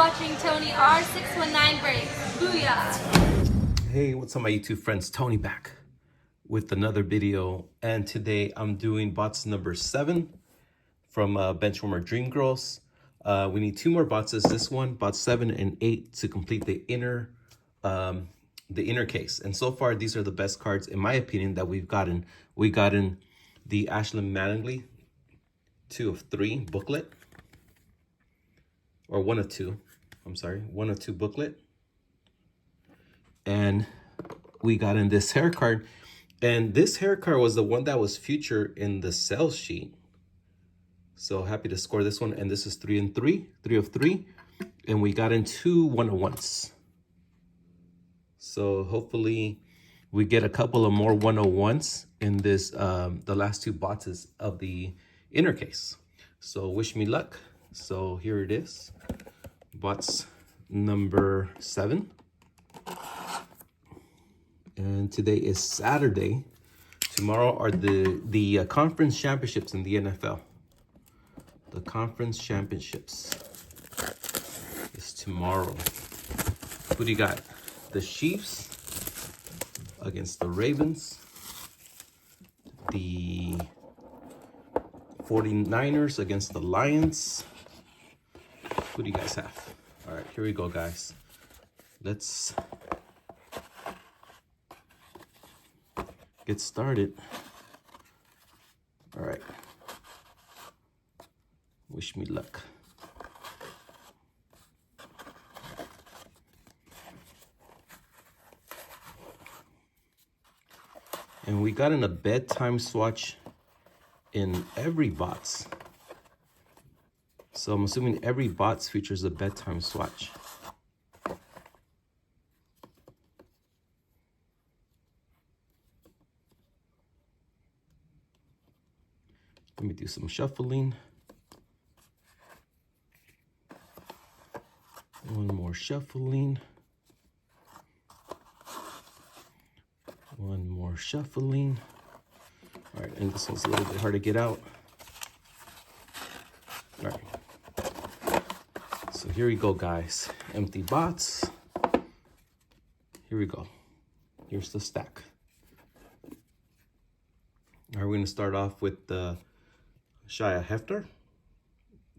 watching Tony R619 Breaks. Booyah! Hey, what's up my YouTube friends? Tony back with another video, and today I'm doing box number 7 from Benchwarmer Dreamgirls. We need 2 more boxes. This one, box 7 and 8, to complete the inner case. And so far, these are the best cards, in my opinion, that we've gotten. We got in the Ashlyn Mattingly 2 of 3 booklet, or 1 of 2. I'm sorry, 1 of 2 booklet. And we got in this hair card, and this hair card was the one that was featured in the sales sheet. So happy to score this one. And this is 3 and 3 of 3, and we got in 2 101s. So hopefully we get a couple of more 101s in this the last 2 boxes of the inner case. So wish me luck. So here it is, box number 7. And today is Saturday. Tomorrow are the conference championships in the NFL. The conference championships is tomorrow. Who do you got? The Chiefs against the Ravens. The 49ers against the Lions. Who do you guys have? All right, here we go, guys. Let's get started. All right. Wish me luck. And we got in a bedtime swatch in every box. So I'm assuming every box features a bedtime swatch. Let me do some shuffling. One more shuffling. One more shuffling. All right, and this one's a little bit hard to get out. All right. So here we go, guys. Empty box. Here we go. Here's the stack. All right, we're gonna start off with the Shia Hefter,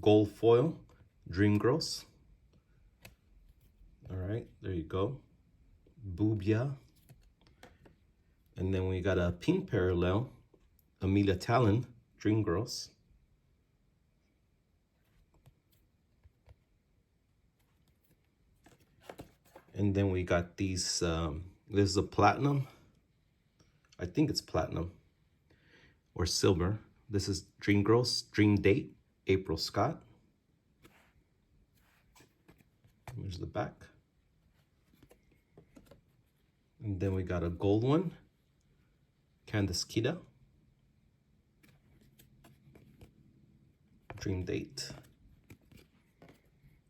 Gold Foil, Dreamgirls. All right, there you go. Boobia. And then we got a pink parallel, Amelia Talon, Dreamgirls. And then we got these, this is a platinum. I think it's platinum or silver. This is Dreamgirls, Dream Date, April Scott. Here's the back. And then we got a gold one, Candace Kida, Dream Date.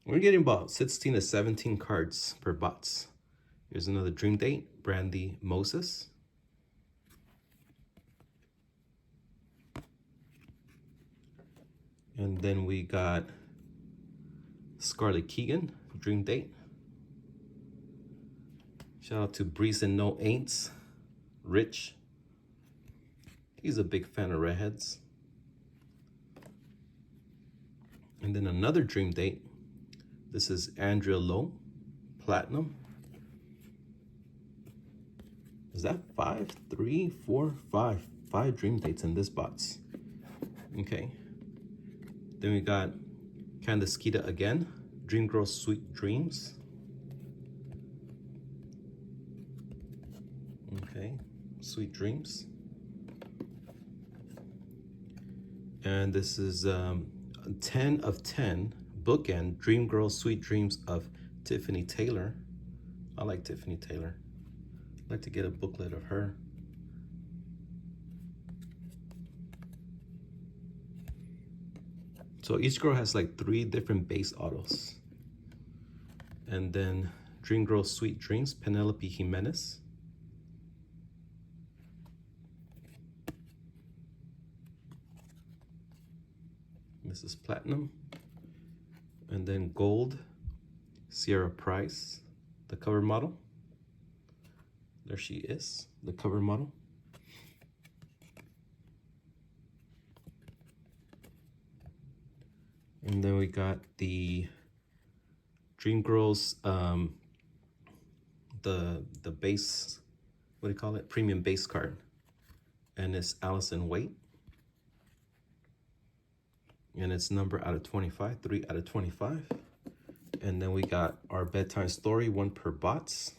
We're getting about 16 to 17 cards per box. Here's another Dream Date, Brandy Moses. And then we got Scarlett Keegan, Dream Date. Shout out to Breeze and No Ain'ts, Rich. He's a big fan of redheads. And then another Dream Date. This is Andrea Lowe, Platinum. Is that 5, 3, 4, 5? 5 Dream Dates in this box. Okay. Then we got Candace Kida again, Dreamgirls Sweet Dreams. Okay, Sweet Dreams. And this is 10 of 10 bookend Dreamgirls Sweet Dreams of Tiffany Taylor. I like Tiffany Taylor. I'd like to get a booklet of her. So each girl has like 3 different base autos. And then Dreamgirls Sweet Dreams, Penelope Jimenez. This is platinum. And then gold, Sierra Price, the cover model. There she is, the cover model. And then we got the Dreamgirls, the base, what do you call it? Premium base card. And it's Allison Waite. And it's number out of 25, 3 out of 25. And then we got our bedtime story, 1 per bots.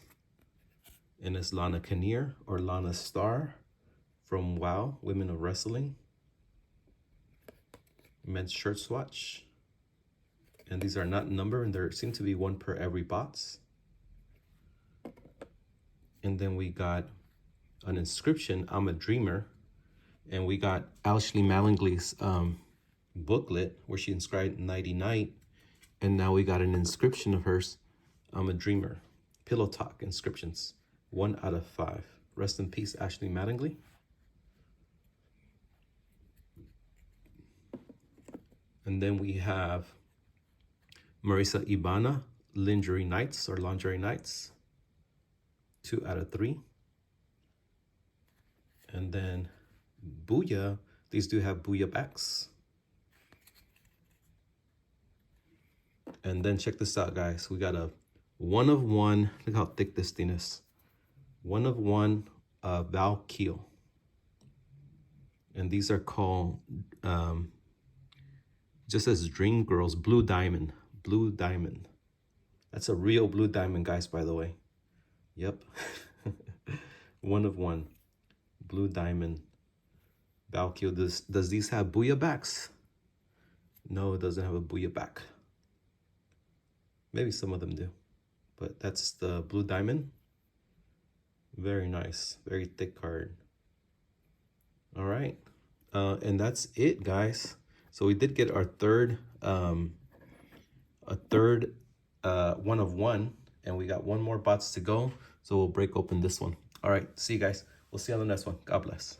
And it's Lana Kinnear or Lana Starr from WOW, Women of Wrestling. Men's shirt swatch. And these are not numbered, and there seem to be 1 per every bots. And then we got an inscription, I'm a Dreamer. And we got Ashley Mallingley's booklet where she inscribed Nighty Night. And now we got an inscription of hers, I'm a Dreamer. Pillow Talk inscriptions, 1 out of 5. Rest in peace, Ashley Mattingly. And then we have Marisa Ibana, Lingerie Nights or Lingerie Nights, 2 out of 3. And then Booyah, these do have Booyah backs. And then check this out, guys. We got a 1 of 1. Look how thick this thing is. 1 of 1 Val Keel. And these are called, just as Dreamgirls, Blue Diamond. Blue Diamond. That's a real blue diamond, guys, by the way. Yep. 1 of 1. Blue Diamond. Val Keel. Does these have Booyah backs? No, it doesn't have a Booyah back. Maybe some of them do. But that's the Blue Diamond. Very nice. Very thick card. All right. And that's it, guys. So we did get our third, a third 1 of 1. And we got 1 more box to go. So we'll break open this one. All right. See you guys. We'll see you on the next one. God bless.